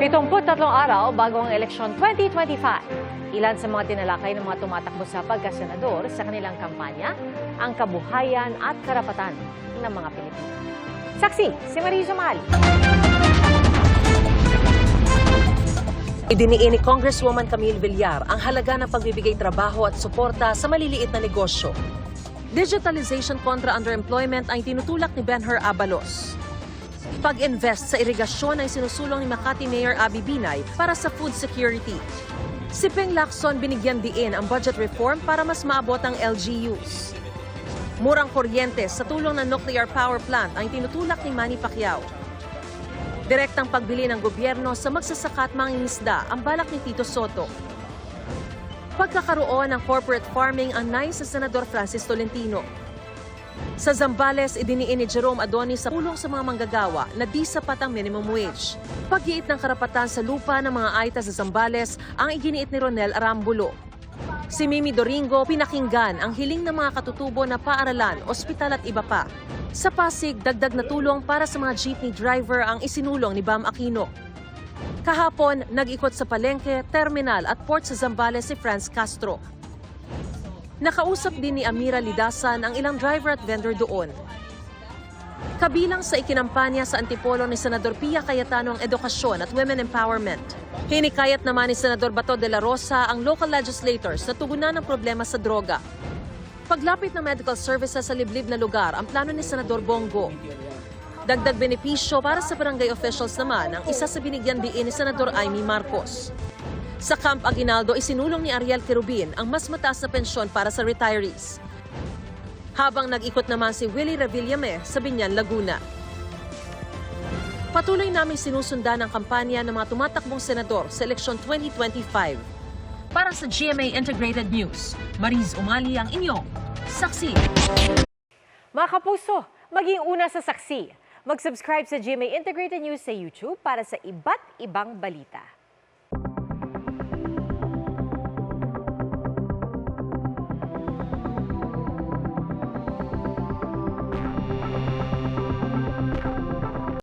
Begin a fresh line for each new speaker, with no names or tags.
73 araw bago ang eleksyon 2025. Ilan sa mga tinalakay ng mga tumatakbo sa pagkasenador sa kanilang kampanya, ang kabuhayan at karapatan ng mga Pilipino. Saksi, si Marie Zumal.
Idiniin ni Congresswoman Camille Villar ang halaga ng pagbibigay trabaho at suporta sa maliliit na negosyo. Digitalization kontra underemployment ay tinutulak ni Benher Abalos. Pag-invest sa irigasyon ay sinusulong ni Makati Mayor Abby Binay para sa food security. Si Ping Lacson binigyan diin ang budget reform para mas maabot ang LGUs. Murang kuryente sa tulong ng nuclear power plant ang tinutulak ni Manny Pacquiao. Direktang pagbili ng gobyerno sa magsasaka at mangingisda ang balak ni Tito Soto. Pagkakaroon ng corporate farming ang nais sa Senador Francis Tolentino. Sa Zambales, idiniin ni Jerome Adonis sa pulong sa mga manggagawa na di sapat ang minimum wage. Pag-iit ng karapatan sa lupa ng mga Aita sa Zambales ang iginiit ni Ronel Arambulo. Si Mimi Doringo pinakinggan ang hiling ng mga katutubo na paaralan, ospital at iba pa. Sa Pasig, dagdag na tulong para sa mga jeepney driver ang isinulong ni Bam Aquino. Kahapon, nag-ikot sa palengke, terminal at port sa Zambales si Franz Castro. Nakausap din ni Amira Lidasan ang ilang driver at vendor doon. Kabilang sa ikinampanya sa antipolo ni Senador Pia Cayetano ang edukasyon at women empowerment. Hinikayat naman ni Senador Bato de la Rosa ang local legislators na tugunan ng problema sa droga. Paglapit ng medical services sa liblib na lugar ang plano ni Senador Bongo. Dagdag benepisyo para sa barangay officials naman ang isa sa binigyan diin ni Senador Amy Marcos. Sa Camp Aguinaldo, isinulong ni Ariel Querubin ang mas mataas na pensyon para sa retirees. Habang nag-ikot naman si Willie Revillame sa Binyan, Laguna. Patuloy namin sinusundan ang kampanya ng mga tumatakbong senador sa eleksyon 2025. Para sa GMA Integrated News, Mariz Umali ang inyong saksi.
Mga kapuso, maging una sa saksi. Mag-subscribe sa GMA Integrated News sa YouTube para sa iba't ibang balita.